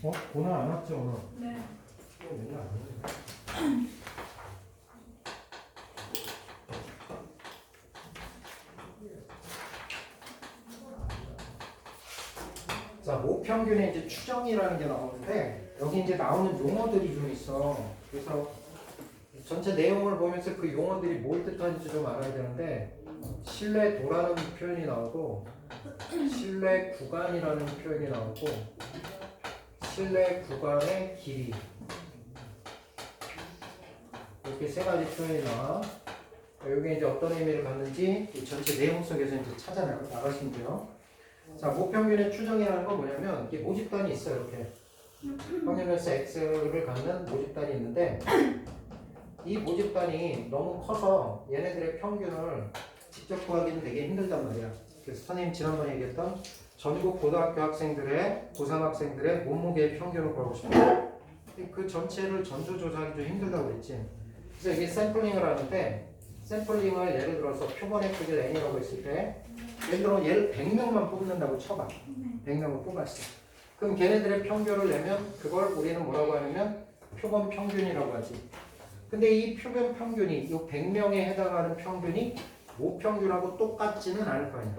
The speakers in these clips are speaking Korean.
고나 안 왔죠 오늘? 네. 맨날 안 오네. 자, 모평균의 이제 추정이라는 게 나오는데 여기 이제 나오는 용어들이 좀 있어. 그래서 전체 내용을 보면서 그 용어들이 뭘 뜻하는지 좀 알아야 되는데 신뢰도라는 표현이 나오고 신뢰 구간이라는 표현이 나오고 신뢰 구간의 길이 이렇게 세 가지 표현이 나와. 여기 이제 어떤 의미를 갖는지 이 전체 내용 속에서 이제 찾아 나가시면 돼요. 자, 모평균의 추정이라는 건 뭐냐면 이게 모집단이 있어요. 이렇게 평균에서 x를 갖는 모집단이 있는데 이 모집단이 너무 커서 얘네들의 평균을 직접 구하기는 되게 힘들단 말이야. 그래서 선생님 지난번에 얘기했던 전국 고등학교 학생들의 고3 학생들의 몸무게 평균을 구하고 싶다. 그 전체를 전조조사하기 좀 힘들다고 그랬지. 그래서 이게 샘플링을 하는데 샘플링을 예를 들어서 표본의 크기를 n이라고 했을 때 예를 들어 얘를 100명만 뽑는다고 쳐봐. 100명을 뽑았어. 그럼 걔네들의 평균을 내면 그걸 우리는 뭐라고 하냐면 표본 평균이라고 하지. 근데 이 표본 평균이 이 100명에 해당하는 평균이 모평균하고 똑같지는 않을 거 아니야.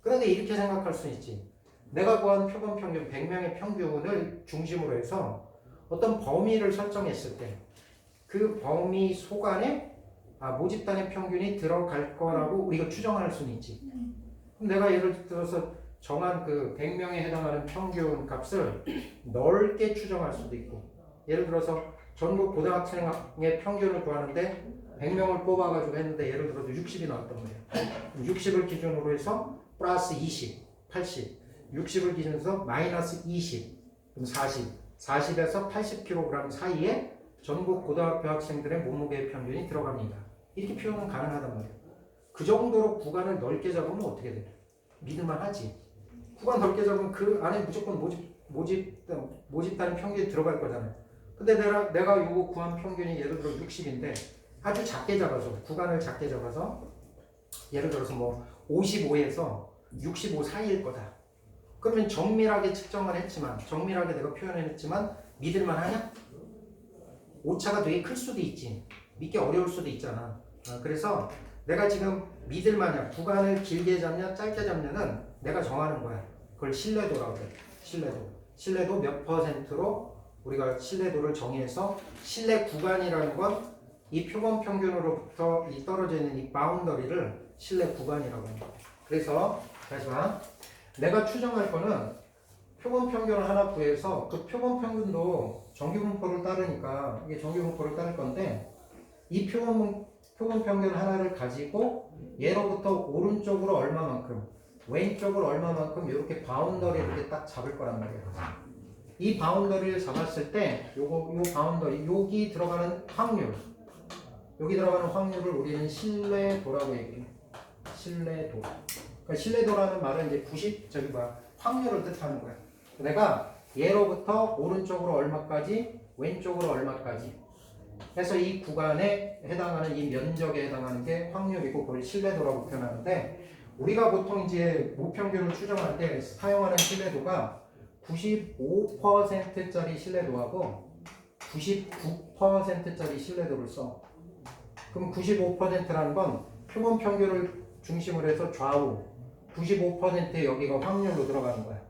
그런데 이렇게 생각할 수 있지. 내가 구한 표본 평균 100명의 평균을 중심으로 해서 어떤 범위를 설정했을 때 그 범위 속 안에 모집단의 평균이 들어갈 거라고 우리가 추정할 수는 있지. 그럼 내가 예를 들어서 정한 그 100명에 해당하는 평균 값을 넓게 추정할 수도 있고 예를 들어서 전국 고등학생의 평균을 구하는데 100명을 뽑아가지고 했는데 예를 들어서 60이 나왔단 말이야. 60을 기준으로 해서 플러스 20, 80 60을 기준으로 해서 마이너스 20 그럼 40 40에서 80kg 사이에 전국 고등학교 학생들의 몸무게 평균이 들어갑니다. 이렇게 표현은 가능하단 말이야. 그 정도로 구간을 넓게 잡으면 어떻게 돼? 믿을만 하지. 구간 넓게 잡으면 그 안에 무조건 모집단의 평균이 들어갈 거잖아요. 근데 내가 요거 구한 평균이 예를 들어 60인데 아주 작게 잡아서 구간을 작게 잡아서 예를 들어서 뭐 55에서 65 사이일 거다. 그러면 정밀하게 측정을 했지만 정밀하게 내가 표현했지만 믿을만 하냐? 오차가 되게 클 수도 있지. 믿기 어려울 수도 있잖아. 그래서 내가 지금 믿을만냐 구간을 길게 잡냐 짧게 잡냐는 내가 정하는 거야. 그걸 신뢰도라고 해. 신뢰도 몇 %로 우리가 신뢰도를 정의해서 신뢰 구간이라는 건 이 표본 평균으로부터 이 떨어져 있는 이 바운더리를 신뢰 구간이라고 합니다. 그래서 다시 봐. 내가 추정할 거는 표본 평균을 하나 구해서 그 표본 평균도 정규분포를 따르니까 이게 정규분포를 따를 건데 이 표본 평균 하나를 가지고 얘로부터 오른쪽으로 얼마만큼 왼쪽으로 얼마만큼 이렇게 바운더리를 이렇게 딱 잡을 거란 말이에요. 이 바운더리를 잡았을 때 요 바운더리 여기 들어가는 확률을 우리는 신뢰도라고 얘기해요. 신뢰도. 그러니까 신뢰도라는 말은 이제 확률을 뜻하는 거야. 내가 얘로부터 오른쪽으로 얼마까지 왼쪽으로 얼마까지 해서 이 구간에 해당하는 이 면적에 해당하는 게 확률이고 그걸 신뢰도라고 표현하는데 우리가 보통 이제 모평균을 추정할 때 사용하는 신뢰도가 95%짜리 신뢰도하고 99%짜리 신뢰도를 써. 그럼 95%라는 건 표본 평균을 중심으로 해서 좌우 95%의 여기가 확률로 들어가는 거야.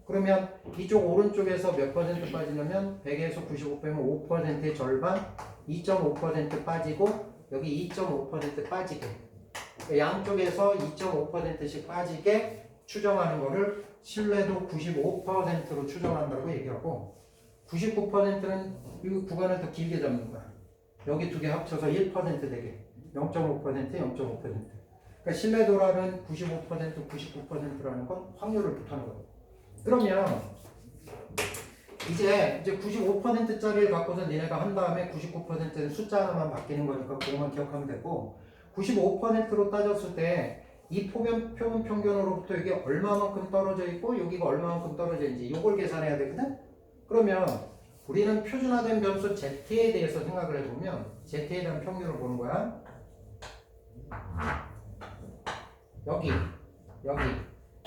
그러면 이쪽 오른쪽에서 몇 퍼센트 빠지냐면 100에서 95 빼면 5%의 절반 2.5% 빠지고 여기 2.5% 빠지게 양쪽에서 2.5%씩 빠지게 추정하는 거를 신뢰도 95%로 추정한다고 얘기하고 99%는 이 구간을 더 길게 잡는 거야. 여기 두 개 합쳐서 1% 되게 0.5% 0.5% 그러니까 신뢰도라는 95% 99%라는 건 확률을 뜻하는 거예요. 그러면 이제 95%짜리를 갖고서 니네가 한 다음에 99%는 숫자 하나만 바뀌는 거니까 그것만 기억하면 되고 95%로 따졌을 때 이 표본 평균으로부터 이게 얼마만큼 떨어져 있고 여기가 얼마만큼 떨어져 있는지 이걸 계산해야 되거든? 그러면 우리는 표준화된 변수 z에 대해서 생각을 해보면 z에 대한 평균을 보는 거야.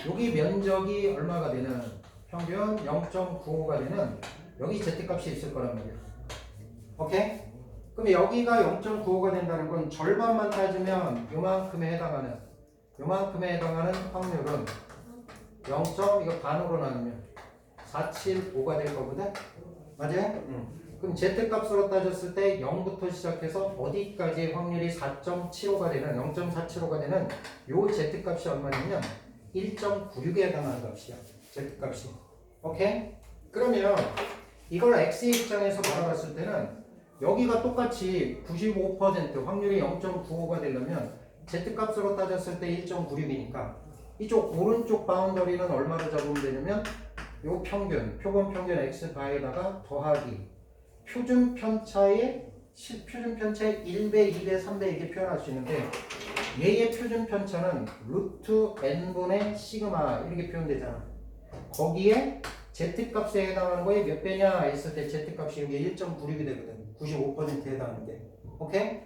여기 면적이 얼마가 되는 평균 0.95가 되는 여기 Z값이 있을 거란 말이야. 오케이? 그럼 여기가 0.95가 된다는 건 절반만 따지면 요만큼에 해당하는 확률은 0. 이거 반으로 나누면 475가 될 거거든? 맞아요? 그럼 Z값으로 따졌을 때 0부터 시작해서 어디까지 확률이 4.75가 되는 0.475가 되는 요 Z값이 얼마냐면 1.96에 해당하는 값이야. Z값이. 오케이? 그러면 이걸 X의 입장에서 바라봤을 때는 여기가 똑같이 95% 확률이 0.95가 되려면 Z값으로 따졌을 때 1.96이니까 이쪽 오른쪽 바운더리는 얼마로 잡으면 되냐면 요 평균, 표본 평균 X바에다가 더하기 표준 편차의 1배, 2배, 3배 이렇게 표현할 수 있는데 얘의 표준 편차는 루트 n분의 시그마 이렇게 표현되잖아. 거기에 Z값에 해당하는 거에 몇 배냐 했을 때 Z값이 이게 1.96이 되거든. 95%에 해당하는데. 오케이?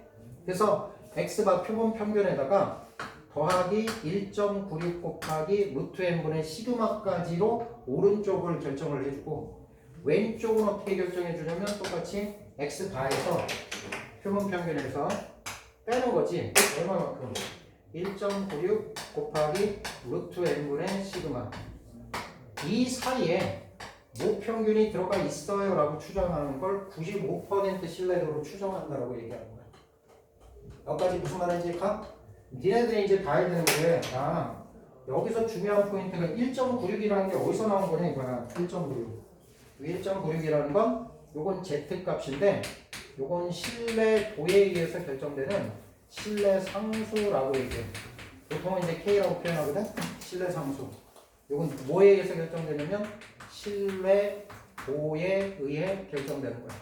그래서 X바 표본 평균에다가 더하기 1.96 곱하기 루트 n분의 시그마까지로 오른쪽을 결정을 해주고 왼쪽은 어떻게 결정해 주냐면 똑같이 X바에서 표본 평균에서 빼는 거지. 얼마만큼? 1.96 곱하기 루트 n분의 시그마. 이 사이에 모평균이 들어가 있어요 라고 추정하는 걸 95% 신뢰도로 추정한다라고 얘기하는 거야. 여기까지 무슨 말인지 가? 니네들이 이제 봐야 되는 게 여기서 중요한 포인트가 1.96이라는 게 어디서 나온 거냐 이거야. 1.96. 1.96이라는 건 요건 Z값인데 요건 신뢰도에 의해서 결정되는 신뢰 상수라고 얘기해. 보통은 이제 K라고 표현하거든. 신뢰 상수. 요건 뭐에 의해서 결정되냐면 신뢰도에 의해 결정되는 거야.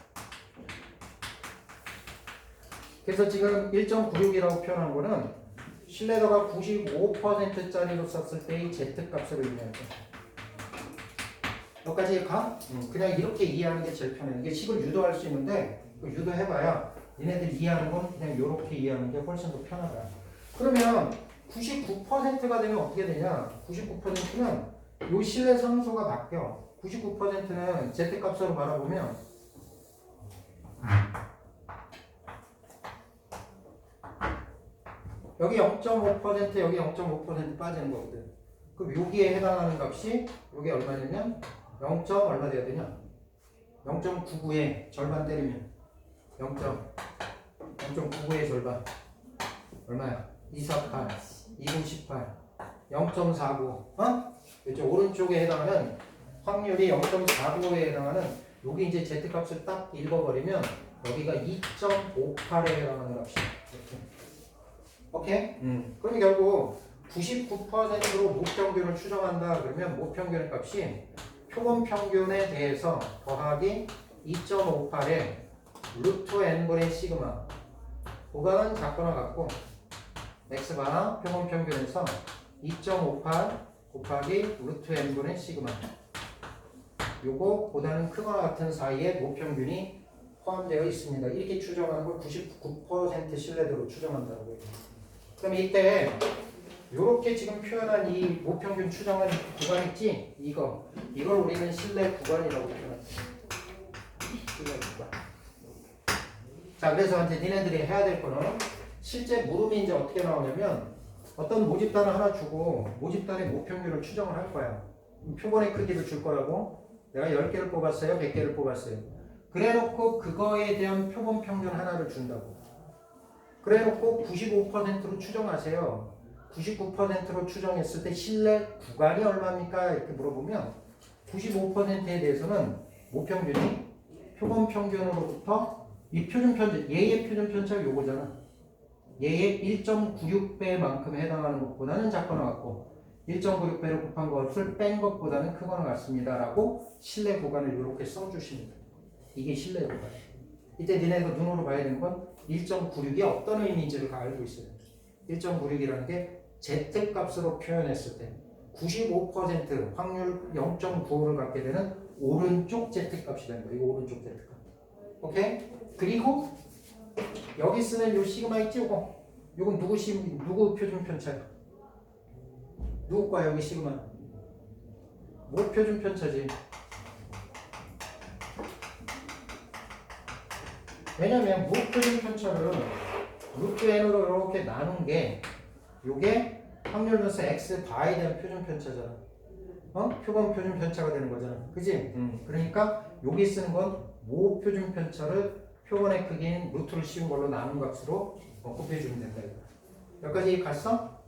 그래서 지금 1.96이라고 표현한 거는 신뢰도가 95%짜리로 썼을 때의 Z값으로 의미하죠. 여기까지 가? 그냥 이렇게 이해하는 게 제일 편해. 이게 식을 유도할 수 있는데 유도해봐야 얘네들 이해하는 건 그냥 이렇게 이해하는 게 훨씬 더 편하다. 그러면 99%가 되면 어떻게 되냐? 99%는 요 신뢰 상수가 바뀌어. 99%는 Z값으로 바라보면 여기 0.5% 여기 0.5% 빠지는 거거든. 그럼 여기에 해당하는 값이 여기 얼마냐면 0. 얼마 돼야 되냐? 0.99의 절반 때리면 0.99의 절반 얼마야? 248, 298, 0.49 이쪽 오른쪽에 해당하는 확률이 0.49에 해당하는 여기 이제 Z값을 딱 읽어버리면 여기가 2.58에 해당하는 값이야. 이렇게. 오케이? 그럼 결국 99%로 모평균을 추정한다 그러면 모평균의 값이 표본 평균에 대해서 더하기 2.58에 루트 n분의 시그마 구간은 작거나 같고 x바 표본 평균에서 2.58 곱하기 루트 n분의 시그마 요거 보다는 크거나 같은 사이에 모평균이 포함되어 있습니다. 이렇게 추정하는 걸 99% 신뢰도로 추정한다고 해요. 그럼 이때 요렇게 지금 표현한 이 모평균 추정한 구간 있지? 이걸 우리는 신뢰 구간이라고 표현합니다. 신뢰 구간. 자, 그래서 이제 니네들이 해야 될 거는 실제 물음이 이제 어떻게 나오냐면 어떤 모집단을 하나 주고 모집단의 모평균을 추정을 할 거야. 표본의 크기를 줄 거라고 내가 10개를 뽑았어요? 100개를 뽑았어요? 그래 놓고 그거에 대한 표본 평균 하나를 준다고. 그래 놓고 95%로 추정하세요. 99%로 추정했을 때 신뢰 구간이 얼마입니까? 이렇게 물어보면 95%에 대해서는 모평균이 표본 평균으로부터 이 표준 편차, 얘의 표준 편차가 요거잖아. 얘의 1.96배만큼 해당하는 것보다는 작거나 같고 1.96배로 곱한 것을 뺀 것보다는 크거나 같습니다. 라고 신뢰 구간을 이렇게 써주시면 돼요. 이게 신뢰 구간. 이때 니네가 눈으로 봐야 되는 건 1.96이 어떤 의미인지를 알고 있어요. 1.96이라는 게 Z값으로 표현했을 때 95% 확률 0.95를 갖게 되는 오른쪽 Z값이 되는 거예요. 이거 오른쪽 Z값. 오케이? 그리고 여기 쓰는 요 시그마 있지? 요건 누구 표준 편차야? 누구 거야 여기 시그마? 목표준 편차지. 왜냐면 목표준 편차를 루트 n으로 이렇게 나눈 게 요게 확률 변수 x 바에 대한 표준 편차잖아. 표본 표준 편차가 되는 거잖아. 그지? 그러니까 여기 쓰는 건 모표준 편차를 표본의 크기인 루트를 씌운 걸로 나눈 값으로 곱해주면 된다. 여기까지 갔어?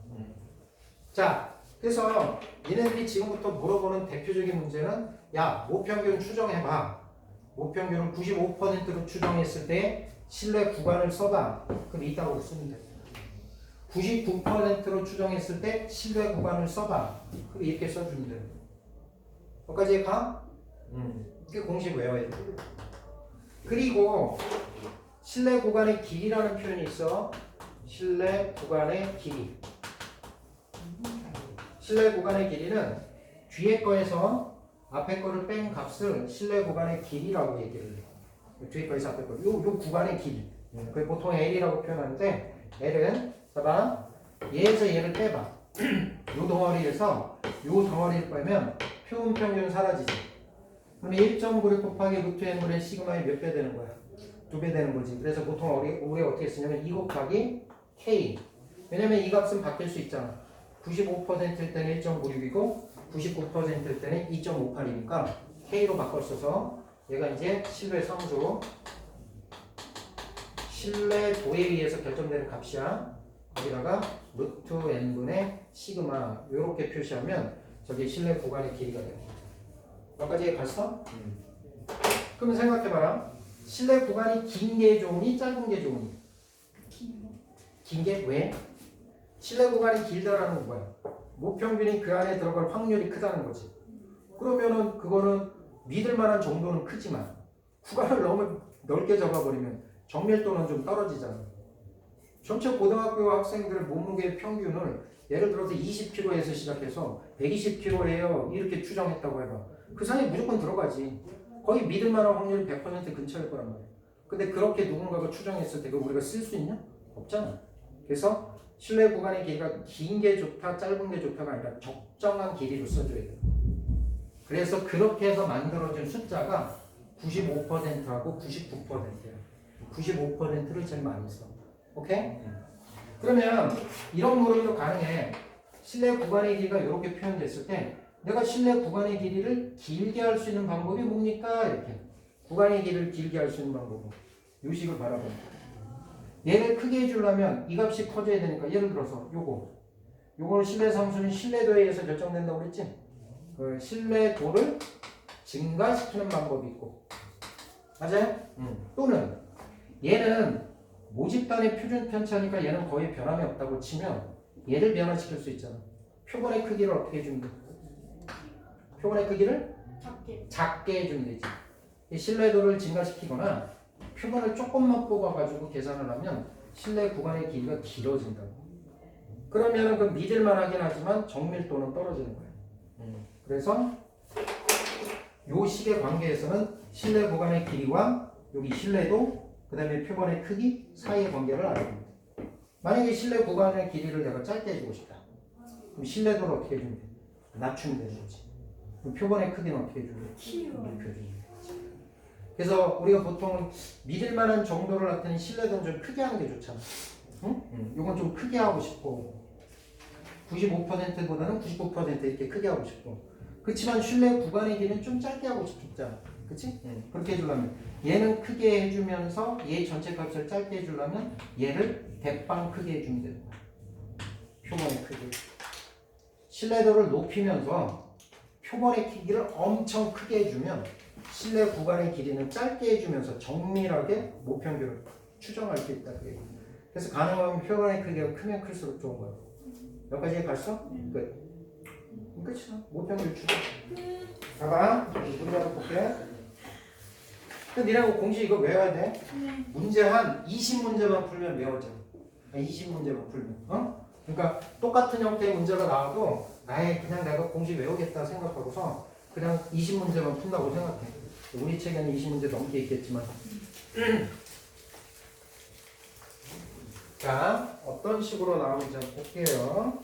자, 그래서 얘네들이 지금부터 물어보는 대표적인 문제는 야, 모평균 추정해봐. 모평균을 95%로 추정했을 때 신뢰 구간을 써봐. 그럼 이따고 쓰면 돼. 99%로 추정했을 때 신뢰 구간을 써봐. 그럼 이렇게 써주면 돼. 여기까지 가? 이게 공식 외워야 돼. 그리고 신뢰 구간의 길이라는 표현이 있어. 신뢰 구간의 길이. 신뢰 구간의 길이는 뒤에 거에서 앞에 거를 뺀 값을 신뢰 구간의 길이라고 얘기를 해. 뒤에 거에서 앞에 거. 요 구간의 길이. 그게 보통 L이라고 표현하는데 L은 봐봐. 얘에서 얘를 빼봐. 요 덩어리에서 요 덩어리를 빼면 표본 평균 사라지지. 그럼 1.96 곱하기 루트 n분의 시그마의 몇 배 되는 거야? 2배 되는 거지. 그래서 보통 우리 어떻게 쓰냐면 2 곱하기 k. 왜냐면 이 값은 바뀔 수 있잖아. 95%일 때는 1.96이고 99%일 때는 2.58이니까 k로 바꿔 써서 얘가 이제 신뢰 상수, 신뢰도에 의해서 결정되는 값이야. 거기다가 루트 n분의 시그마 이렇게 표시하면 저기 신뢰 구간의 길이가 돼. 여기까지 갔어? 그러면 생각해봐라. 신뢰 구간이 긴 게 좋으니 짧은 게 좋으니? 긴 게 왜? 신뢰 구간이 길다라는 건 뭐야? 모평균이 그 안에 들어갈 확률이 크다는 거지. 그러면은 그거는 믿을 만한 정도는 크지만 구간을 너무 넓게 잡아버리면 정밀도는 좀 떨어지잖아. 전체 고등학교 학생들 몸무게 평균을 예를 들어서 20kg에서 시작해서 120kg예요 이렇게 추정했다고 해봐. 그 사이에 무조건 들어가지. 거의 믿을 만한 확률이 100% 근처일 거란 말이야. 근데 그렇게 누군가가 추정했을 때 그거 우리가 쓸 수 있냐? 없잖아. 그래서 신뢰 구간의 길이가 긴 게 좋다, 짧은 게 좋다가 아니라 적정한 길이로 써줘야 돼. 그래서 그렇게 해서 만들어진 숫자가 95%하고 99%예요. 95%를 제일 많이 써. 오케이? 그러면 이런 물음도 가능해. 신뢰 구간의 길이가 이렇게 표현됐을 때 내가 신뢰 구간의 길이를 길게 할 수 있는 방법이 뭡니까? 이렇게. 구간의 길이를 길게 할 수 있는 방법은 이 식을 바라봅니다. 얘를 크게 해주려면 이 값이 커져야 되니까 예를 들어서 요거는 신뢰 상수는 신뢰도에 의해서 결정된다고 그랬지? 그 신뢰도를 증가시키는 방법이 있고 맞아요? 또는 얘는 모집단의 표준 편차니까 얘는 거의 변함이 없다고 치면 얘를 변화시킬 수 있잖아. 표본의 크기를 어떻게 해주면 돼? 표본의 크기를 작게 해주면 되지. 이 신뢰도를 증가시키거나 표본을 조금만 뽑아가지고 계산을 하면 신뢰 구간의 길이가 길어진다고. 그러면 그 믿을만하긴 하지만 정밀도는 떨어지는 거예요. 그래서 요 식의 관계에서는 신뢰 구간의 길이와 여기 신뢰도 그 다음에 표본의 크기 사이의 관계를 알아봅니다. 만약에 신뢰 구간의 길이를 내가 짧게 해주고 싶다. 그럼 신뢰도를 어떻게 해주면 돼? 낮추면 되는 거지. 그럼 표본의 크기는 어떻게 해주면 돼? 그래서 우리가 보통 믿을 만한 정도를 나타내는 신뢰도는 좀 크게 하는 게 좋잖아. 응? 이건 좀 크게 하고 싶고 95%보다는 99% 이렇게 크게 하고 싶고 그렇지만 신뢰 구간의 길이는 좀 짧게 하고 싶잖아. 그치? 그렇게 해주려면 얘는 크게 해주면서 얘 전체 값을 짧게 해주려면 얘를 대빵 크게 해주면 되는 거야. 표본의 크기. 신뢰도를 높이면서 표본의 크기를 엄청 크게 해주면 신뢰 구간의 길이는 짧게 해주면서 정밀하게 모평균을 추정할 수 있다. 그래서 가능하면 표본의 크기가 크면 클수록 좋은 거야. 여기까지 갔어? 끝. 끝이야. 모평균 추정. 봐봐. 문제를 볼게. 니네하고 공식 이거 외워야 돼. 문제 한 20문제만 풀면 외워져. 20문제만 풀면. 그러니까 똑같은 형태의 문제가 나와도 아예 그냥 내가 공식 외우겠다 생각하고서 그냥 20문제만 푼다고 생각해. 우리 책에는 20문제 넘게 있겠지만. 자, 어떤 식으로 나오는지 한번 볼게요.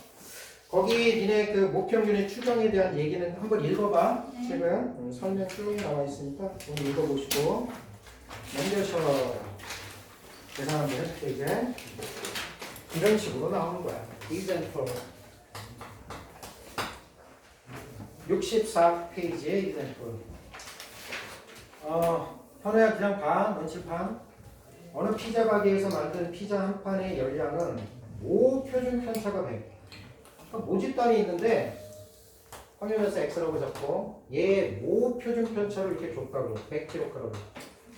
거기 니네 그 목평균의 추정에 대한 얘기는 한번 읽어봐. 네. 책은 설명 쭉 나와 있으니까 오늘 읽어보시고 넘겨서 계산 한번 해줄게. 이제 이런 식으로 나오는 거야. example 64페이지의 example. 현우야 그냥 봐. 넌칠판. 어느 피자 가게에서 만든 피자 한 판의 열량은 모 표준 편차가 100. 모집단이 있는데 화면에서 X라고 잡고 얘 모 표준 편차를 이렇게 줬다고 100kcal.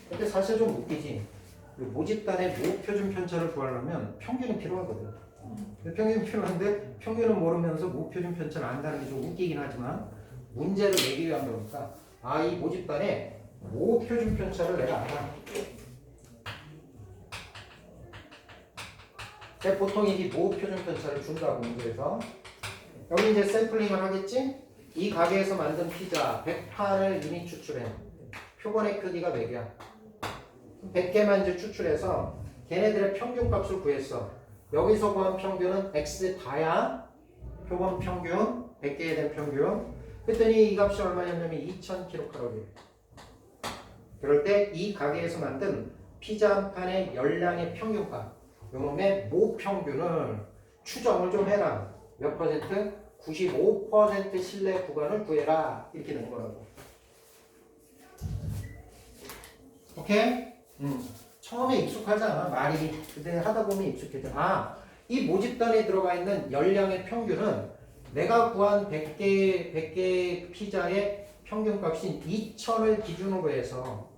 근데 사실 좀 웃기지. 모집단의 모 표준 편차를 구하려면 평균이 필요하거든. 평균이 필요한데 평균은 모르면서 모 표준 편차를 안다는 게 좀 웃기긴 하지만 문제를 내기 위한 거니까 이 모집단의 모 표준 편차를 내가 알아. 보통 이 모 표준 편차를 준다고 문제에서 여기 이제 샘플링을 하겠지? 이 가게에서 만든 피자 100판을 이미 추출해. 표본의 크기가 100이야. 100개만 이제 추출해서 걔네들의 평균값을 구했어. 여기서 구한 평균은 X 다야. 표본 평균 100개에 대한 평균. 그랬더니 이 값이 얼마냐면 2000kcal. 그럴 때 이 가게에서 만든 피자 한 판의 열량의 평균값, 요놈의 모 평균을 추정을 좀 해라. 몇 퍼센트? 95% 신뢰 구간을 구해라. 이렇게 된 거라고. 오케이? 처음에 익숙하잖아. 말이. 근데 하다 보면 익숙해져. 이 모집단에 들어가 있는 열량의 평균은 내가 구한 100개 피자의 평균값인 2000을 기준으로 해서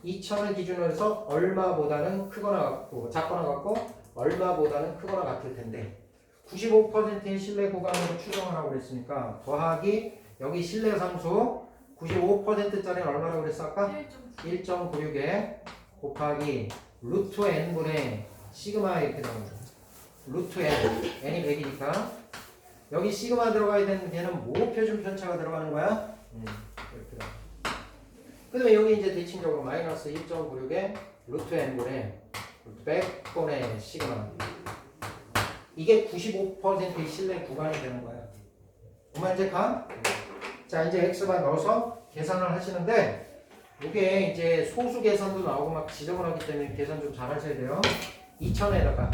2000을 기준으로 해서 얼마보다는 크거나 같고 작거나 같고 얼마보다는 크거나 같을 텐데 95%의 신뢰 구간으로 추정하라고 그랬으니까 더하기 여기 신뢰 상수 95%짜리는 얼마라고 그랬어 아까? 1.96에 곱하기 루트 n분의 시그마 이렇게 나오는 거야. 루트 n, n이 100이니까 여기 시그마 들어가야 되는 걔는 모 표준 편차가 들어가는 거야? 이렇게 나와. 그 다음에 여기 이제 대칭적으로 마이너스 1.96에 루트 n분의 100분의 시그마. 이게 95%의 신뢰 구간이 되는 거야. 정말 이제 가? 자, 이제 x만 넣어서 계산을 하시는데 이게 이제 소수 계산도 나오고 막 지저분하기 때문에 계산 좀 잘 하셔야 돼요. 2000에다가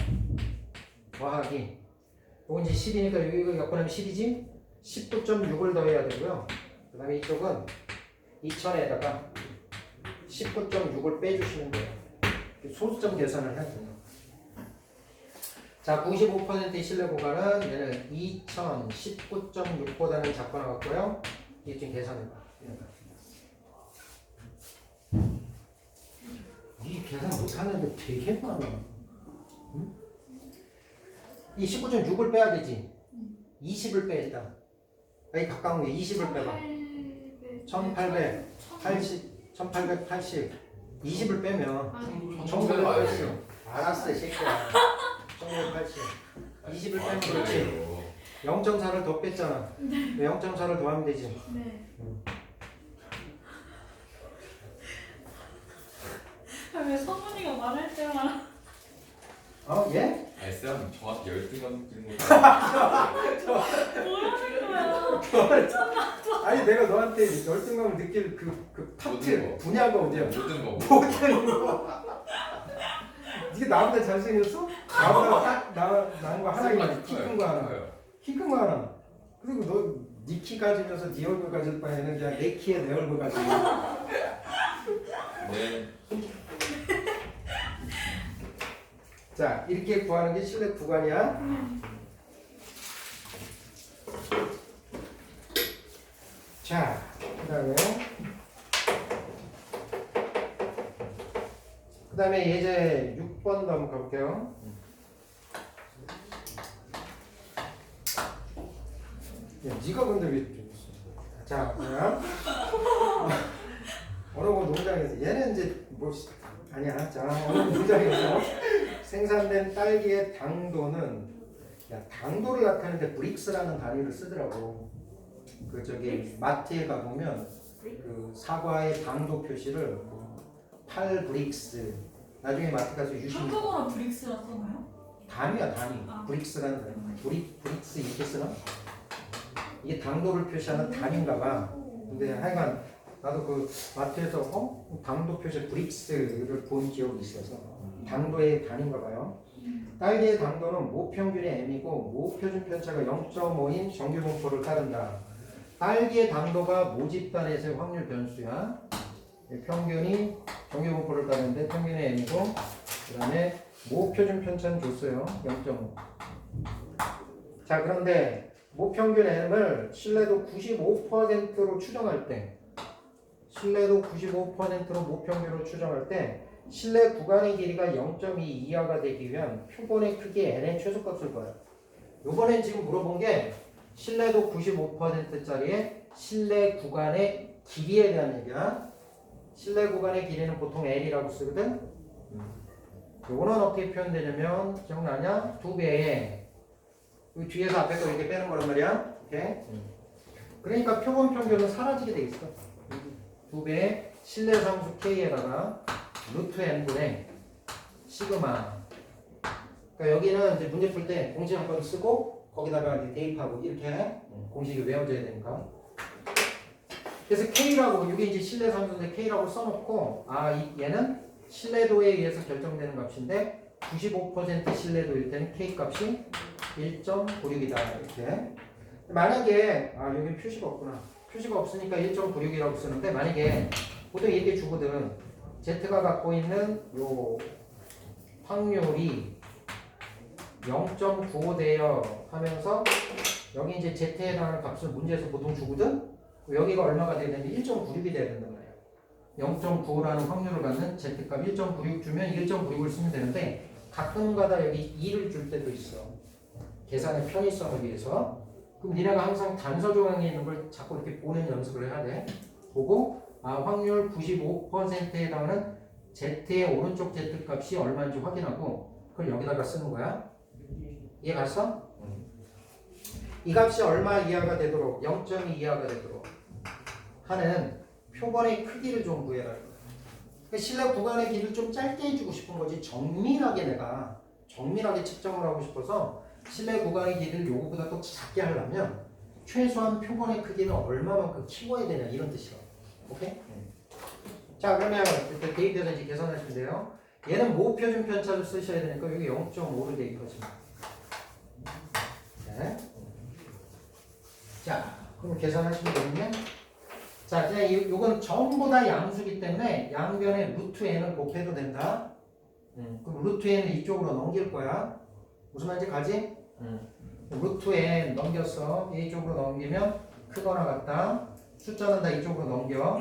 더하기 이건 이제 10이니까 여기가 엮어내면 10이지? 19.6을 더해야 되고요. 그 다음에 이쪽은 2000에다가 19.6을 빼주시면 돼요. 소수점 계산을 해야 돼요. 자, 95%의 신뢰 구간은 얘는 2000, 19.6보다는 작거나 같고요. 이게 지금 계산해봐. 이 계산 못하는데 되게 많아. 응? 이 19.6을 빼야 되지. 20을 빼 일단. 여기 가까운 게 20을 빼봐. 1880. 20을 빼면 1980. 알았어, 이 새끼야. 1980. 20을 빼면 그렇지. 0.4를 더 뺐잖아. 0.4를 더하면 되지. 네. 왜 성훈이가 말할 때만 예? 쌤 정확히 열등감 느끼는 거 뭐라는 거야? 아니 내가 너한테 열등감을 느낄 그 파트 분야가 어디야? 모든 거 모든 거. 네가 나보다 잘생겼어? 나는 거 하나 키 큰 거 하나. 키 큰 거 하나. 그리고 너 네 키 가지면서 네 얼굴 가질 바에는 그냥 내 키에 내 얼굴 가지고. 네. 자, 이렇게 구하는 게 신뢰 구간이야. 자, 그 다음에 예제 6번도 한번 가볼게요. 야, 네가 근데 왜 자, 그냥 어느 농장에서 얘는 이제 뭐 아니야. 자, 어느 농장에서 생산된 딸기의 당도는 당도를 나타내는데 브릭스라는 단위를 쓰더라고. 그 저기 마트에 가 보면 그 사과의 당도 표시를 8브릭스. 나중에 마트 가서 유심. 한국어로 브릭스라 써나요? 단위야 단위. 아. 브릭스라는 단위. 브릭스 이렇게 쓰나? 이게 당도를 표시하는 단위인가 봐. 근데 하여간 나도 그 마트에서 당도 표시 브릭스를 본 기억이 있어서 당도의 단위인가 봐요. 딸기의 당도는 모평균의 m이고 모표준 편차가 0.5인 정규 분포를 따른다. 딸기의 당도가 모집단에서의 확률 변수야. 평균이 정규 분포를 따르는데 평균의 m이고 그 다음에 모표준 편차는 줬어요. 0.5. 자 그런데 모평균 m을 신뢰도 95%로 추정할 때 신뢰도 95%로 모평균으로 추정할 때 신뢰 구간의 길이가 0.2 이하가 되기 위한 표본의 크기 n의 최소값을 구하라. 요번엔 지금 물어본 게 신뢰도 95%짜리의 신뢰 구간의 길이에 대한 얘기야. 신뢰 구간의 길이는 보통 L이라고 쓰거든. 요거는 어떻게 표현되냐면 기억나냐? 2배에 이 뒤에서 앞에서 이렇게 빼는 거란 말이야. 이렇게. 그러니까 표본 평균은 사라지게 돼 있어. 2배의 신뢰 상수 K에다가 루트 n분의 시그마. 그러니까 여기는 이제 문제 풀 때 공식 한 번 쓰고 거기다가 이제 대입하고 이렇게 공식이 외워져야 되니까. 그래서 K라고 이게 이제 신뢰 상수인데 K라고 써놓고 얘는 신뢰도에 의해서 결정되는 값인데 95% 신뢰도일 때는 K 값이 1.96이다 이렇게. 만약에 여기 표시가 없구나. 표시가 없으니까 1.96이라고 쓰는데 만약에 보통 이렇게 주거든. Z가 갖고 있는 요 확률이 0.95 돼요 하면서 여기 이제 Z에 해당하는 값을 문제에서 보통 주거든. 여기가 얼마가 돼야 되냐면 1.96이 돼야 된단 말이야. 0.95라는 확률을 갖는 Z값 1.96 주면 1.96을 쓰면 되는데 가끔가다 여기 2를 줄 때도 있어. 계산의 편의성을 위해서. 그럼 니네가 항상 단서 조항에 있는 걸 자꾸 이렇게 보는 연습을 해야 돼. 보고 확률 95%에 해당하는 Z의 오른쪽 Z값이 얼마인지 확인하고 그걸 여기다가 쓰는 거야. 이해 갔어? 이 값이 얼마 이하가 되도록 0.2 이하가 되도록 하는 표본의 크기를 좀 구해라. 그러니까 신뢰 구간의 길이를 좀 짧게 해주고 싶은 거지. 내가 정밀하게 측정을 하고 싶어서 신뢰 구간의 길이를 요거보다 또 작게 하려면 최소한 표본의 크기는 얼마만큼 키워야 되냐 이런 뜻이야. 오케이? 자 그러면 이렇게 대입해서 이제 계산하시면 돼요. 얘는 모표준 편차를 쓰셔야 되니까 여기 0.5를 대입하시면 네. 자 그럼 계산하시면 되겠네. 자 그냥 요건 전부 다 양수기 때문에 양변에 루트 n을 곱해도 된다. 그럼 루트 n을 이쪽으로 넘길 거야. 무슨 말인지 가지? 루트 n 넘겼어. 이쪽으로 넘기면 크거나 같다. 숫자는 다 이쪽으로 넘겨.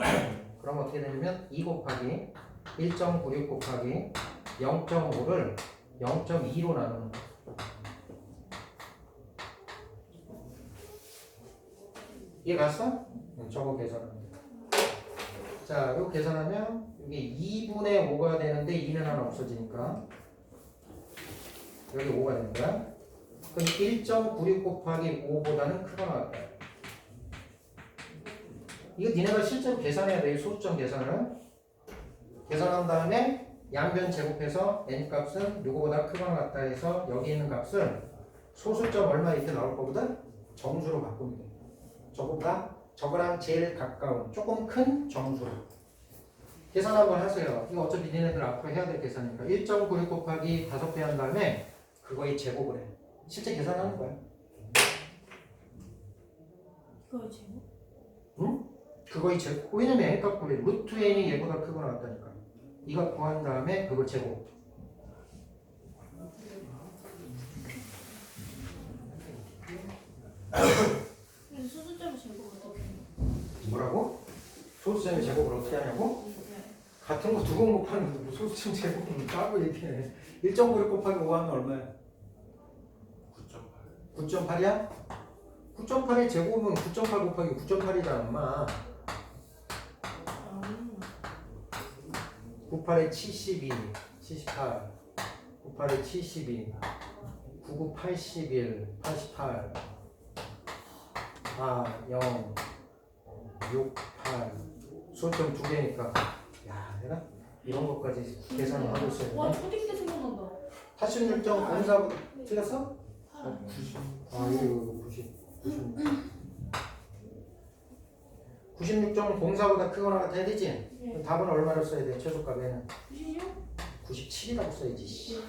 그럼 어떻게 되냐면 2 곱하기 1.96 곱하기 0.5를 0.2로 나누는 거야. 이해 갔어? 저거 계산하면 돼. 자, 이거 계산하면 여기 2분의 5가 되는데 2는 하나 없어지니까 여기 5가 되는 거야. 그럼 1.96 곱하기 5보다는 크거나 같다. 이거 니네가 실제로 계산해야 돼. 소수점 계산을. 계산한 다음에 양변 제곱해서 n값은 요거보다 크거나 같다 해서 여기 있는 값을 소수점 얼마 이렇게 나올 거거든? 정수로 바꾸면 돼. 저거랑 제일 가까운 조금 큰 정수로. 계산 한번 하세요. 이거 어차피 니네들 앞으로 해야 될 계산이니까 1.96 곱하기 5배 한 다음에 그거의 제곱을 해. 실제 계산하는 거야. 그거 제목? 응? 그거의 제곱. 왜냐면 n값 구해. 루트 n이 얘보다 크거나 같다니까. 이거 구한 다음에 그걸 제곱. 수수점 제목 어떻게? 뭐라고? 소수점의 제곱을 어떻게 하냐고? 같은 거 두 번 곱하는 건데 뭐 소수점 제곱은 따로 얘기해. 1.96 곱하기 5 하면 얼마야? 9.8이야? 9.8의 제곱은 9.8 곱하기 9.8이잖아 엄마. 98에 72, 78, 98에 72, 99, 81, 88, 4, 0, 6, 8 소수점 2개니까 야 내가 이런 것까지 계산을 하고 있어야 와 되네. 초딩 때 생각난다. 86.04 틀렸어? 90. 아 이거 96.04보다 크거나 같아야 되지? 네. 그럼 답은 얼마를 써야 돼? 최소값에는 96? 97이라고 써야지.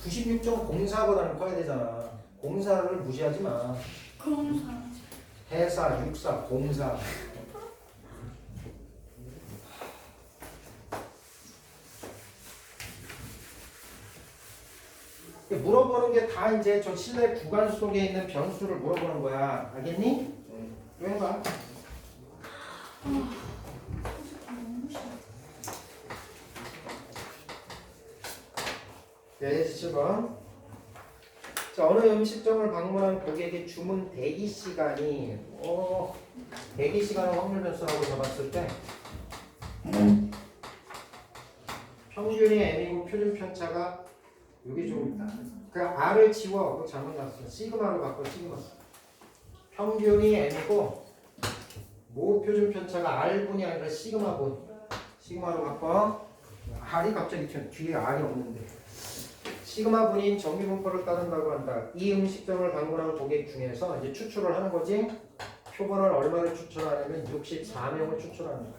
96.04보다는 커야 되잖아. 공사를 무시하지 마. 검사. 해사, 육사, 공사. 물어보는 게 다 이제 저 실내 구간 속에 있는 변수를 물어보는 거야. 알겠니? 또 해봐. 너무 싫어. 네, 7번. 자, 어느 음식점을 방문한 고객의 주문 대기 시간이 대기 시간을 확률 변수라고 잡았을 때 평균이 m이고 표준 편차가 여기 좀 있다. 그 r을 지워. 그거 잘못 났어. 시그마로 바꿔. 시그마. 평균이 m이고 모 표준 편차가 r분이 아니라 시그마분. 시그마로 바꿔. r이 갑자기 뒤에 r이 없는데. 시그마 분인 정규 분포를 따른다고 한다. 이 음식점을 방문한 고객 중에서 이제 추출을 하는 거지. 표본을 얼마를 추출하냐면 64명을 추출하는 거야.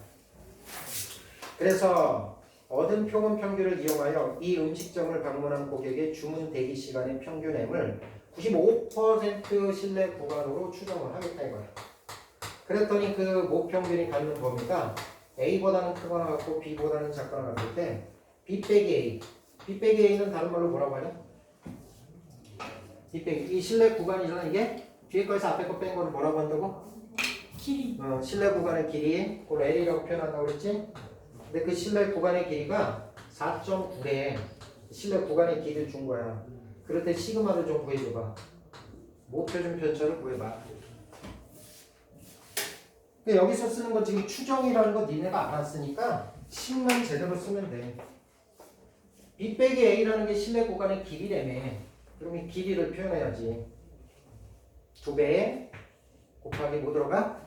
그래서 얻은 표본 평균을 이용하여 이 음식점을 방문한 고객의 주문 대기 시간의 평균 M을 95% 신뢰 구간으로 추정을 하겠다 이거야. 그랬더니 그 모평균이 갖는 범위가 A보다는 크거나 같고 B보다는 작거나 같을 때 B 빼기 A. B 빼기 A는 다른 말로 뭐라고 하냐? B 빼기 이 신뢰 구간이잖아 이게. 뒤에 거에서 앞에 거 뺀 거를 뭐라고 한다고? 길이. 신뢰 구간의 길이 그걸 L이라고 표현한다고 그랬지? 근데 그 신뢰 구간의 길이가 4.9래. 신뢰 구간의 길이를 준 거야. 그럴 때 시그마를 좀 구해줘봐. 모표준 편차를 구해봐. 근데 여기서 쓰는 건 지금 추정이라는 거 니네가 알았으니까 식만 제대로 쓰면 돼. B 빼기 A라는 게 신뢰 구간의 길이라며. 그럼 이 길이를 표현해야지. 2배 곱하기 뭐 들어가?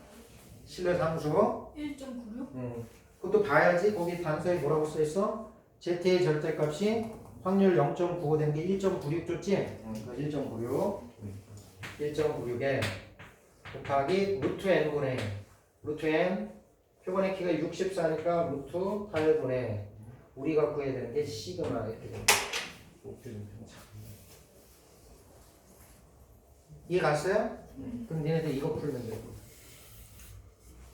신뢰 상수. 1.96? 그것도 봐야지. 거기 단서에 뭐라고 써있어? Z의 절대값이 확률 0.95 된 게 1.96 줬지? 1.96 1.96에 곱하기 루트 n분의 루트 n 표본의 키가 64니까 루트 8분의 우리가 구해야 되는 게 시그마 이렇게 됩니다. 이해 갔어요? 그럼 니네들 이거 풀면 돼.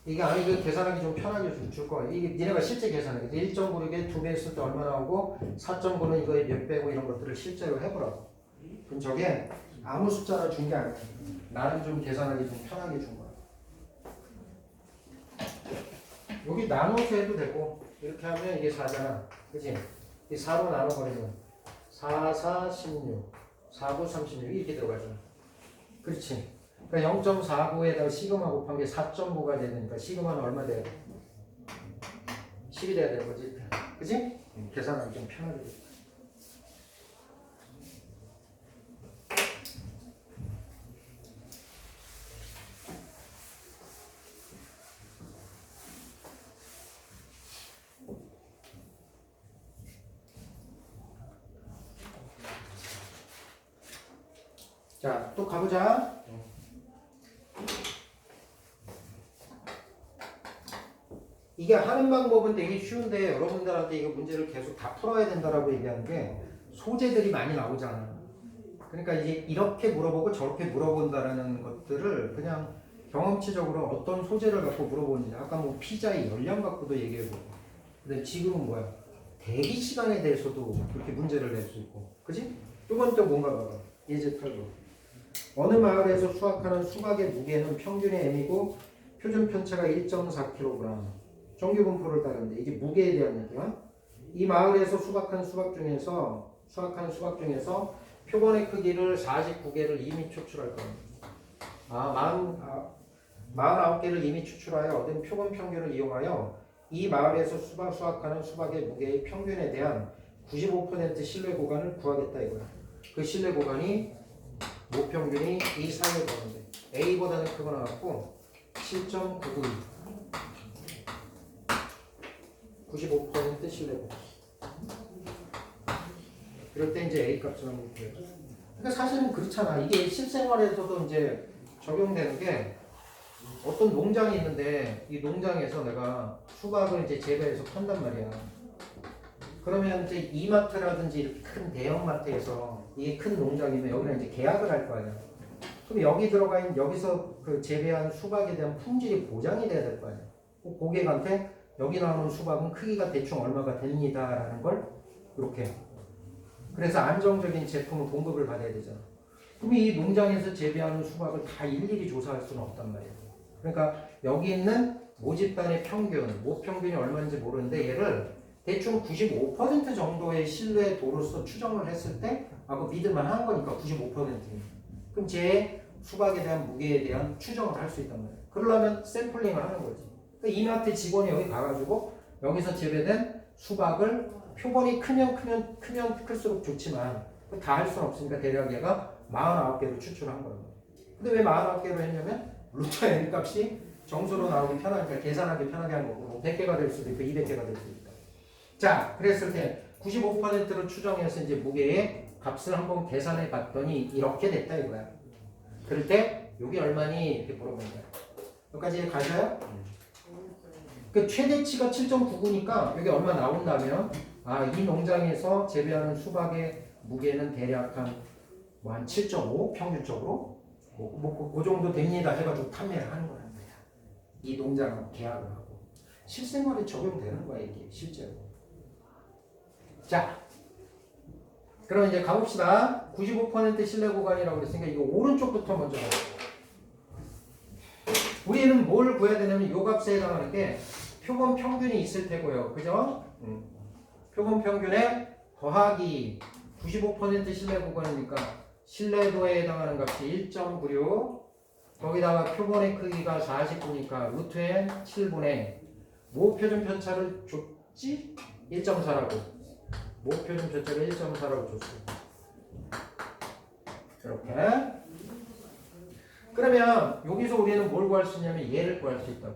이게 아니 그 계산하기 좀 편하게 줄 거야. 이게 니네가 실제 계산해. 1.96에 2배 했을 때 얼마 나오고 4.9는 이거에 몇 배고 이런 것들을 실제로 해보라고. 그럼 저게 아무 숫자를 준 게 아니야. 나는 좀 계산하기 좀 편하게 준 거야. 여기 나눠서 해도 되고 이렇게 하면 이게 4잖아. 그치? 이 4로 나눠버리면 4, 4, 16 4, 9, 36 이렇게 들어가잖아. 그렇지? 그러니까 0.49에다가 시그마 곱한 게 4.9가 되니까 시그마는 얼마 돼야 돼? 10이 돼야 되는 거지. 그치? 계산하기 좀 편하게 돼. 자, 또 가보자. 이게 하는 방법은 되게 쉬운데 여러분들한테 이거 문제를 계속 다 풀어야 된다라고 얘기하는 게 소재들이 많이 나오잖아. 그러니까 이제 이렇게 물어보고 저렇게 물어본다라는 것들을 그냥 경험치적으로 어떤 소재를 갖고 물어보는지 아까 뭐 피자의 열량 갖고도 얘기해보고 근데 지금은 뭐야? 대기 시간에 대해서도 그렇게 문제를 낼 수 있고 그지? 이건 또 뭔가 봐봐. 예제 탈로 어느 마을에서 수확하는 수박의 무게는 평균의 m이고 표준 편차가 1.4kg 정규 분포를 따르는데 이게 무게에 대한 얘기야. 이 마을에서 수확하는 수박 중에서 표본의 크기를 49개를 이미 추출할 겁니다. 49개를 이미 추출하여 얻은 표본 평균을 이용하여 이 마을에서 수확하는 수박의 무게의 평균에 대한 95% 신뢰 구간을 구하겠다 이거야. 그 신뢰 구간이 모평균이 이 사이에 보는데 A보다는 크거나 같고 7.992 95% 신뢰고. 이럴 때 이제 A 값을 한번 구해요. 그러니까 사실은 그렇잖아. 이게 실생활에서도 이제 적용되는 게 어떤 농장이 있는데 이 농장에서 내가 수박을 이제 재배해서 판단 말이야. 그러면 이제 이마트라든지 이렇게 큰 대형마트에서 이게 큰 농장이면 여기는 이제 계약을 할 거 아니야. 그럼 여기 들어가 있는 여기서 그 재배한 수박에 대한 품질이 보장이 돼야 될 거 아니야. 고객한테 여기 나오는 수박은 크기가 대충 얼마가 됩니다라는 걸 이렇게. 그래서 안정적인 제품을 공급을 받아야 되잖아. 그럼 이 농장에서 재배하는 수박을 다 일일이 조사할 수는 없단 말이야. 그러니까 여기 있는 모집단의 평균, 모평균이 얼마인지 모르는데 얘를 대충 95% 정도의 신뢰도로서 추정을 했을 때 그 믿을만 한 거니까 95%. 그럼 제 수박에 대한 무게에 대한 추정을 할 수 있단 말이야. 그러려면 샘플링을 하는 거지. 그러니까 이마트 직원이 여기 가가지고 여기서 재배된 수박을 표본이 크면 클수록 좋지만 다 할 수는 없으니까 대략 얘가 49개로 추출한 거예요. 근데 왜 49개로 했냐면 루트 n 값이 정수로 나오기 편하니까 계산하기 편하게 한 거고 100개가 될 수도 있고 200개가 될 수도 있다. 자, 그랬을 때 95%로 추정해서 이제 무게의 값을 한번 계산해 봤더니 이렇게 됐다 이거야. 그럴 때 여기 얼마니 이렇게 물어보는 거야. 여기까지 가셔요? 그 최대치가 7.99니까 여기 얼마 나온다면 이 농장에서 재배하는 수박의 무게는 대략 한 7.5 평균적으로 그 정도 됩니다 해가지고 판매를 하는 거란 말이야. 이 농장하고 계약을 하고 실생활에 적용되는 거야 이게 실제로. 자, 그럼 이제 가봅시다. 95% 신뢰 구간이라고 그랬으니까 이거 오른쪽부터 먼저 가요. 우리는 뭘 구해야 되냐면 요 값에 해당하는 게 표본 평균이 있을 테고요. 그죠? 표본 평균에 더하기 95% 신뢰 구간이니까 신뢰도에 해당하는 값이 1.96 거기다가 표본의 크기가 49니까 루트 n 7분의 모표준 편차를 줬지? 1.4라고 모표준 편차를 1.4라고 줬어. 이렇게. 그러면 여기서 우리는 뭘 구할 수 있냐면 얘를 구할 수 있다고.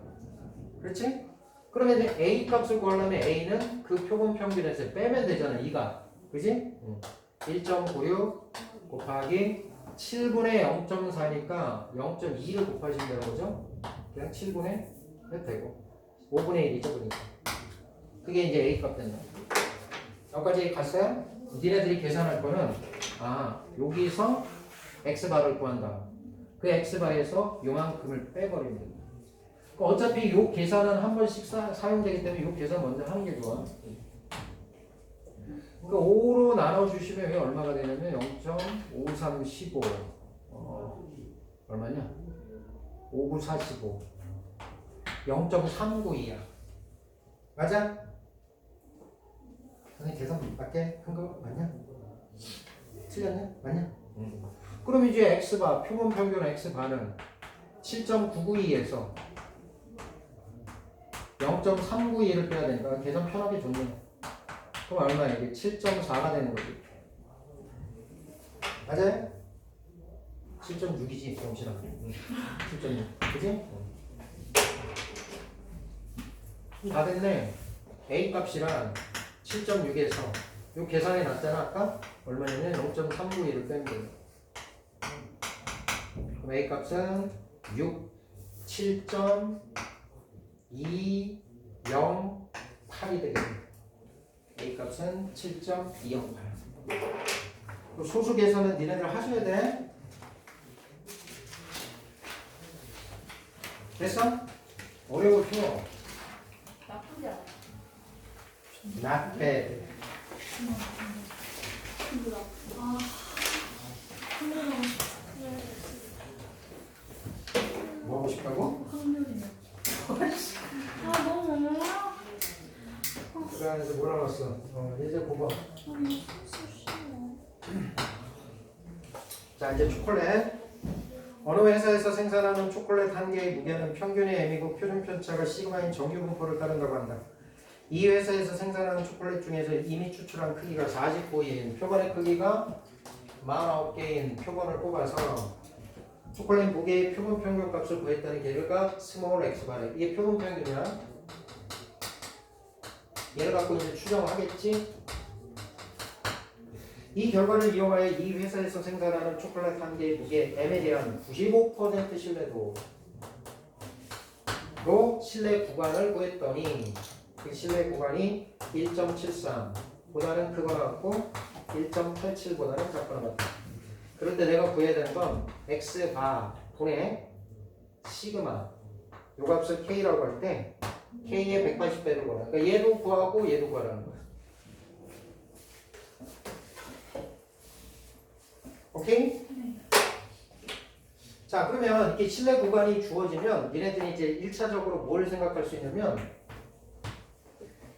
그렇지? 그러면 이제 A 값을 구하려면 A는 그 표본 평균에서 빼면 되잖아. 2가. 그지? 1.96 곱하기 7분의 0.4니까 0.2를 곱하시면 되는 거죠? 그냥 7분의 해도 되고 5분의 1이죠. 그러니까. 그게 이제 A 값 된다. 여기까지 갔어요? 니네들이 계산할 거는 여기서 X바를 구한다. 그 X바에서 요만큼을 빼버리면 됩니다. 어차피 요 계산은 한 번씩 사용되기 때문에 요 계산 먼저 하는 게 좋아. 그러니까 5로 나눠주시면 왜 얼마가 되냐면 0.5315 얼마냐? 5945 0.392야. 맞아? 선생님 계산 맞게 한 거 맞냐? 틀렸냐? 맞냐? 그럼 이제 X바, 표본 평균 X바는 7.992에서 0.392를 빼야 되니까 계산 편하게 줬네. 그럼 얼마야? 이게 7.4가 되는 거지. 맞아요? 7.6이지, 정신아. 7.6. 그지? 다 됐네. A 값이랑 7.6에서 요 계산이 났잖아, 아까? 얼마냐면 0.392를 빼면 돼요. 그럼 A 값은 6, 7.208이 되겠네. A 값은 7.208. 소수 계산은 니네들 하셔야 돼. 됐어? 어려울 필요 없어. 나쁘지 않아. Not bad. 힘들어. 뭐 하고 싶다고? 확률이네. 너무 어려워. 그 안에서 뭐라 그랬어? 이제 그거. 자, 이제 초콜릿. 어느 회사에서 생산하는 초콜릿 한 개의 무게는 평균의 M이고 표준 편차가 시그마인 정규 분포를 따른다고 한다. 이 회사에서 생산하는 초콜릿 중에서 이미 추출한 크기가 49인 표본의 크기가 49개인 표본을 뽑아서 초콜릿 무게의 표본 평균 값을 구했다는 결과 스몰 x바래. 이게 표본 평균이야. 얘를 갖고 이제 추정하겠지. 이 결과를 이용하여 이 회사에서 생산하는 초콜릿 한 개의 무게 M에 대한 95% 신뢰도로 신뢰 구간을 구했더니 그 신뢰 구간이 1.73 보다는 크거나 같고 1.87보다는 작거나 같다. 그런데 내가 구해야 되는 건 X바 분의 시그마 요 값을 K라고 할 때 K의 180배를 구하라. 그러니까 얘도 구하고 얘도 구하라는 거야. 오케이? 자, 그러면 이렇게 신뢰 구간이 주어지면 얘네들이 이제 1차적으로 뭘 생각할 수 있냐면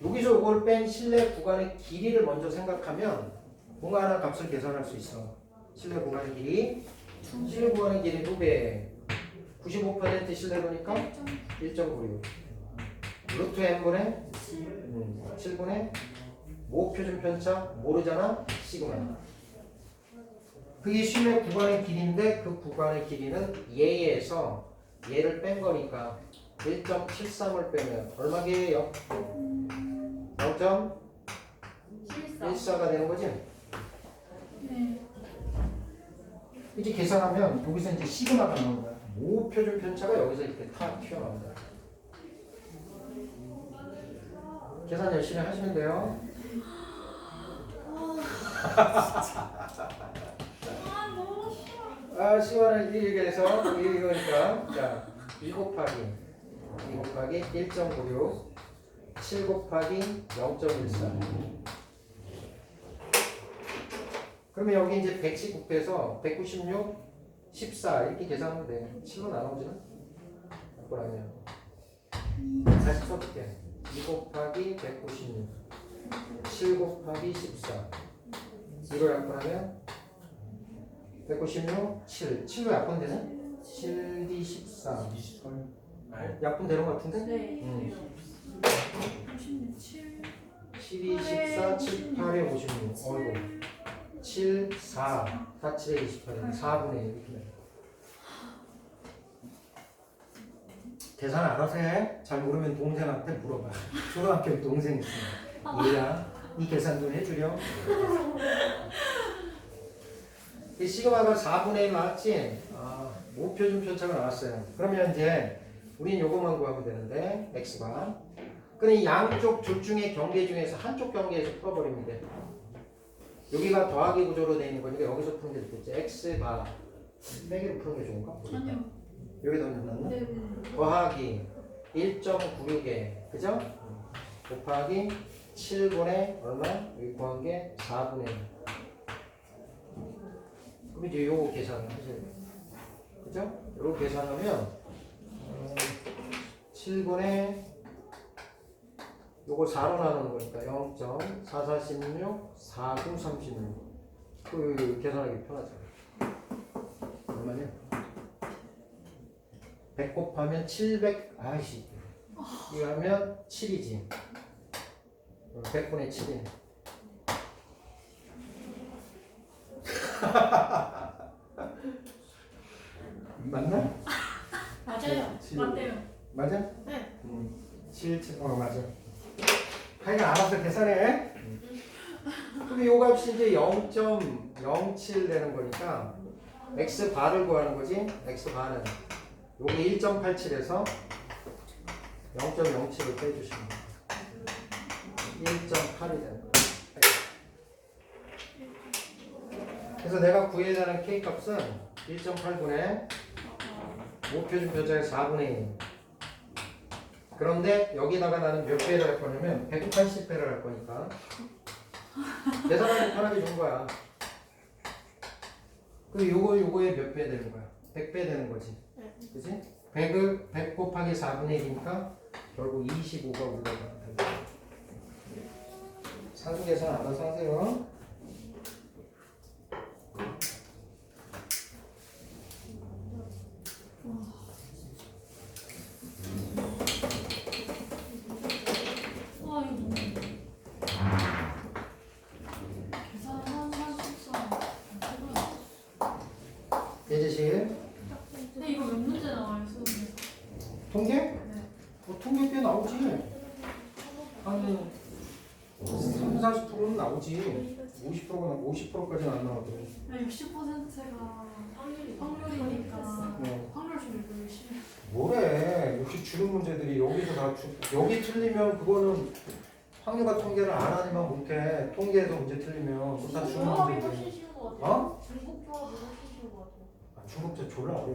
여기서 이걸 뺀 신뢰 구간의 길이를 먼저 생각하면 뭔가 하나 값을 계산할 수 있어. 신뢰 구간의 길이 신뢰 구간의 길이 2배 95% 신뢰도니까 1.96 루트 n분의 7분의 모 표준 편차 모르잖아 시그마. 그게 신뢰 구간의 길이인데 그 구간의 길이는 얘에서 얘를 뺀 거니까 1.73을 빼면 얼마게요? 0.14가 되는 거지? 네. 이렇게 계산하면 여기서 이제 시그마가 나오는 거야. 모 표준 편차가 여기서 이렇게 탁 튀어나온다. 계산 열심히 하시면 돼요. 아, 시간을 이렇게해서 이거니까 자, 2 곱하기 1.96 7 곱하기 0.14 그러면 여기 이제 119에서 196 14 이렇게 계산하면 돼. 7로 나눠지나? 뭐라면 다시 써볼게. 2 곱하기 196 7 곱하기 14 이걸 약분하면 196 7 7로 약분되네? 7D 14 약분되는 것 같은데? 네. 57. 7이 14 7 8에 56 어이구 7 4 4 7에 28 4분의 1 이렇게 계산 알아서 해. 잘 모르면 동생한테 물어봐. 초등학교 동생 있으면 얘야 이 계산 좀 해주렴. 이 시그마가 4분의 1 나왔지? 모표준 편차가 나왔어요. 그러면 이제 우린 요것만 구하면 되는데 x가 그럼 양쪽 둘 중에 경계 중에서 한쪽 경계에서 풀어버립니다. 여기가 더하기 구조로 되어 있는 거니까 여기서 푸는 게 좋겠지. x가 빼기로 푸는 게 좋은가? 아니요. 여기다 넣었나? 네. 더하기 1.96에 그죠? 곱하기 7분의 얼마? 여기 구한 게 4분의 1. 그럼 이제 요거 계산을 하셔야 돼요. 그죠? 요거 계산하면 7분의 요거 4로 나누는 거니까 0.4416 4936 그 계산하기 편하죠. 얼마냐? 100 곱하면 700 아이씨 이거 하면 7이지 100분의 7이네. 맞나? 맞아요. 맞대요. 맞아? 네. 7, 7, 맞아. 하여간 알아서 계산해. 그럼 요 값이 이제 0.07 되는 거니까 x 바를 구하는 거지. x 바는 요게 1.87에서 0.07을 빼주시면 1.8이 되는 거야. 그래서 내가 구해야 하는 k 값은 1.8분의 모표준 편차의 4분의 1. 그런데 여기다가 나는 몇 배를 할 거냐면 180배를 할 거니까 계산하기 편하게 준 거야. 그리고 요거에 몇 배 되는 거야? 100배 되는 거지. 그치? 100 곱하기 4분의 1이니까 결국 25가 올라간다. 산수 계산 알아서 하세요. 예제실 근데 이거 몇 문제 나와요, 수업에? 통계? 네. 통계 꽤 나오지. 한 40~40%는 나오지. 50%까지는 안 나오더라고. 60%가 확률이니까 확률 좀 열심히. 뭐래? 역시 주는 문제들이 여기서 다 여기 틀리면 그거는 확률과 통계를 안 하니만 못해. 통계에서 문제 틀리면 그거 다 주는 조합이 문제들. 훨씬 쉬운 것 같아요. 어? 중국 조합이 훨씬 쉬운 것 같아요. 중국제 졸라 어려워.